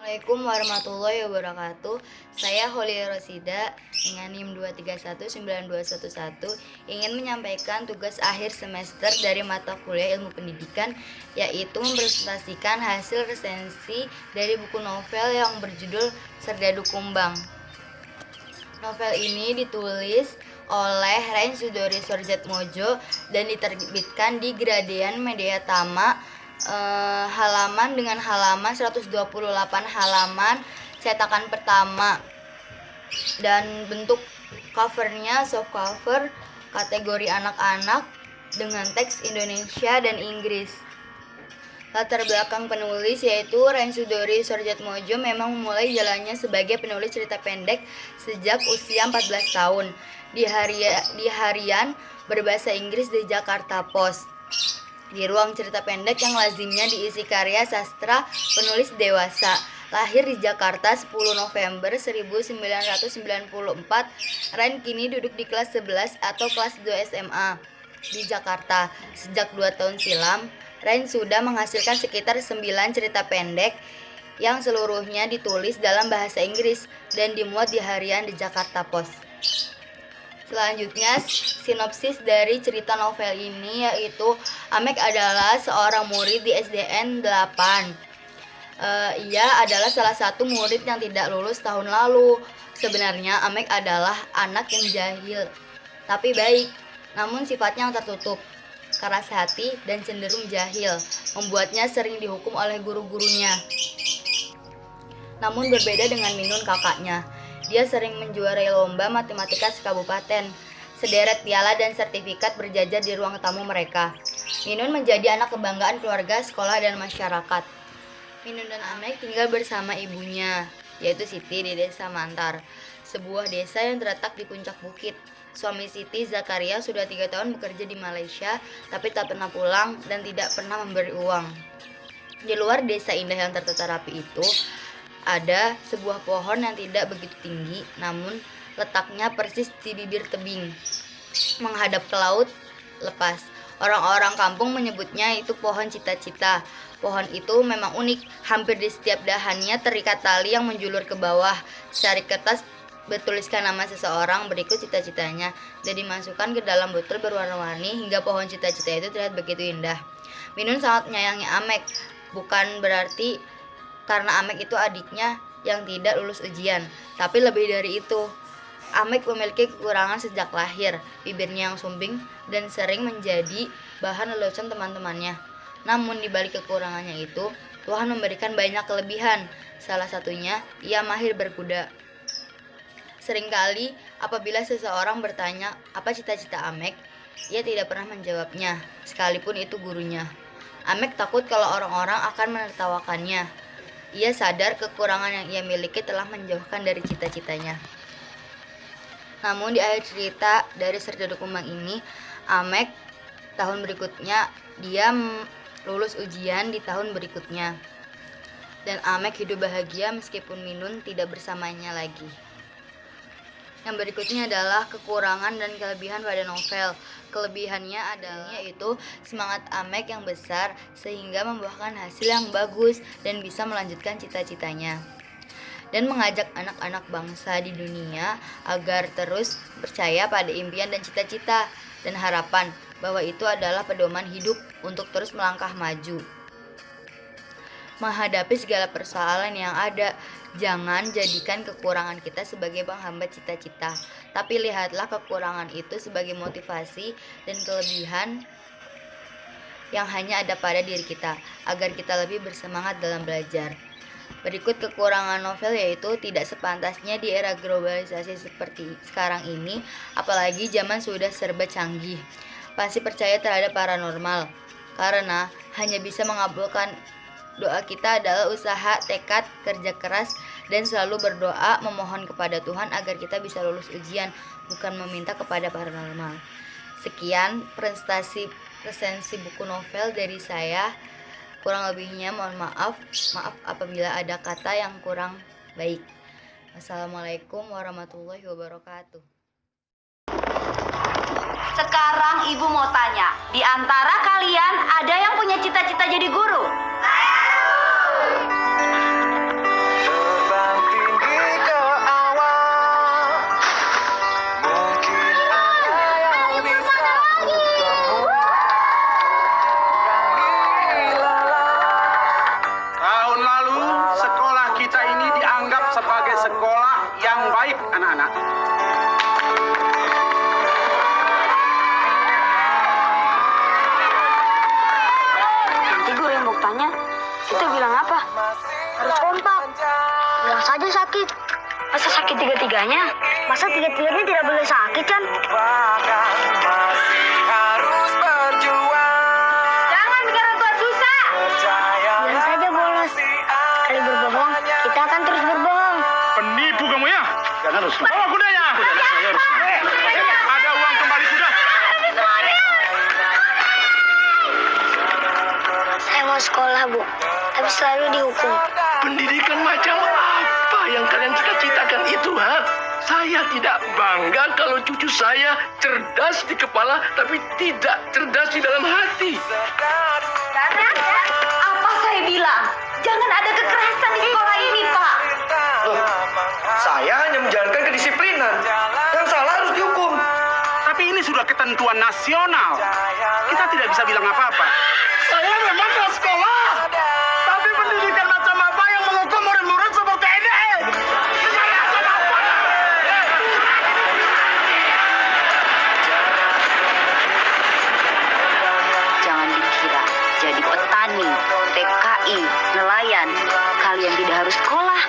Assalamualaikum warahmatullahi wabarakatuh. Saya Holia Rosida dengan NIM 2319211 ingin menyampaikan tugas akhir semester dari mata kuliah Ilmu Pendidikan, yaitu mempresentasikan hasil resensi dari buku novel yang berjudul Serdadu Kumbang. Novel ini ditulis oleh Rain Sudori Sorjatmojo dan diterbitkan di Gradean Media Tama, halaman dengan halaman 128 halaman cetakan pertama, dan bentuk covernya soft cover kategori anak-anak dengan teks Indonesia dan Inggris. Latar belakang penulis yaitu Rain Sudori Sorjatmojo memang memulai jalannya sebagai penulis cerita pendek sejak usia 14 tahun di harian berbahasa Inggris di Jakarta Post. Di ruang cerita pendek yang lazimnya diisi karya sastra penulis dewasa. Lahir di Jakarta 10 November 1994, Rain kini duduk di kelas 11 atau kelas 2 SMA di Jakarta. Sejak 2 tahun silam, Rain sudah menghasilkan sekitar 9 cerita pendek yang seluruhnya ditulis dalam bahasa Inggris dan dimuat di harian di Jakarta Post. Selanjutnya, sinopsis dari cerita novel ini yaitu Amek adalah seorang murid di SDN 8. Ia adalah salah satu murid yang tidak lulus tahun lalu. Sebenarnya Amek adalah anak yang jahil, tapi baik, namun sifatnya yang tertutup, keras hati, dan cenderung jahil, membuatnya sering dihukum oleh guru-gurunya. Namun berbeda dengan Minun kakaknya, dia sering menjuarai lomba matematika sekabupaten. Sederet piala dan sertifikat berjajar di ruang tamu mereka. Minun menjadi anak kebanggaan keluarga, sekolah, dan masyarakat. Minun dan Amek tinggal bersama ibunya, yaitu Siti, di desa Mantar, sebuah desa yang terletak di puncak bukit. Suami Siti, Zakaria, sudah 3 tahun bekerja di Malaysia, tapi tak pernah pulang dan tidak pernah memberi uang. Di luar desa indah yang tertata rapi itu, ada sebuah pohon yang tidak begitu tinggi, namun letaknya persis di bibir tebing, menghadap ke laut lepas. Orang-orang kampung menyebutnya itu pohon cita-cita. Pohon itu memang unik, hampir di setiap dahannya terikat tali yang menjulur ke bawah. Secari kertas bertuliskan nama seseorang, berikut cita-citanya, dan dimasukkan ke dalam botol berwarna-warni hingga pohon cita-cita itu terlihat begitu indah. Minun sangat menyayangi Amek, bukan berarti karena Amek itu adiknya yang tidak lulus ujian, tapi lebih dari itu. Amek memiliki kekurangan sejak lahir, bibirnya yang sumbing dan sering menjadi bahan lelucon teman-temannya. Namun di balik kekurangannya itu, Tuhan memberikan banyak kelebihan. Salah satunya, ia mahir berkuda. Seringkali apabila seseorang bertanya apa cita-cita Amek, ia tidak pernah menjawabnya, sekalipun itu gurunya. Amek takut kalau orang-orang akan menertawakannya. Ia sadar kekurangan yang ia miliki telah menjauhkan dari cita-citanya. Namun di akhir cerita dari Serdadu Kumbang ini, Amek tahun berikutnya dia lulus ujian di tahun berikutnya. Dan Amek hidup bahagia meskipun Minun tidak bersamanya lagi. Yang berikutnya adalah kekurangan dan kelebihan pada novel. Kelebihannya adalah yaitu semangat Amek yang besar sehingga membuahkan hasil yang bagus dan bisa melanjutkan cita-citanya, dan mengajak anak-anak bangsa di dunia agar terus percaya pada impian dan cita-cita dan harapan bahwa itu adalah pedoman hidup untuk terus melangkah maju menghadapi segala persoalan yang ada. Jangan jadikan kekurangan kita sebagai penghambat cita-cita, tapi lihatlah kekurangan itu sebagai motivasi dan kelebihan yang hanya ada pada diri kita, agar kita lebih bersemangat dalam belajar. Berikut kekurangan novel yaitu tidak sepantasnya di era globalisasi seperti sekarang ini, apalagi zaman sudah serba canggih, pasti percaya terhadap paranormal, karena hanya bisa mengabulkan doa kita adalah usaha, tekad, kerja keras, dan selalu berdoa memohon kepada Tuhan agar kita bisa lulus ujian, bukan meminta kepada paranormal. Sekian presentasi resensi buku novel dari saya. Kurang lebihnya mohon maaf apabila ada kata yang kurang baik. Wassalamualaikum warahmatullahi wabarakatuh. Sekarang ibu mau tanya, di antara kalian ada yang punya cita-cita jadi guru? aja sakit. Masa sakit tiga-tiganya? Masa tiga-tiganya tidak boleh sakit kan? Bahkan masih harus berjuang. Jangan bikin orang tua susah. Bilang saja bolos. Kali berbohong, kita akan terus berbohong. Penipu kamu ya? Jangan harus. Bawa kudanya. Ada uang kembali kuda. Saya mau sekolah, Bu. Tapi selalu dihukum. Pendidikan macam apa yang kalian cita-citakan itu, ha? Saya tidak bangga kalau cucu saya cerdas di kepala, tapi tidak cerdas di dalam hati. Apa saya bilang? Jangan ada kekerasan di sekolah ini, Pak. Loh, saya hanya menjalankan kedisiplinan. Yang salah harus dihukum. Tapi ini sudah ketentuan nasional. Kita tidak bisa bilang apa-apa. Saya memang ke sekolah, tapi pendidikan macam apa yang menghukum murid-murid seperti ini? Jangan dikira jadi petani, TKI, nelayan, kalian tidak harus sekolah.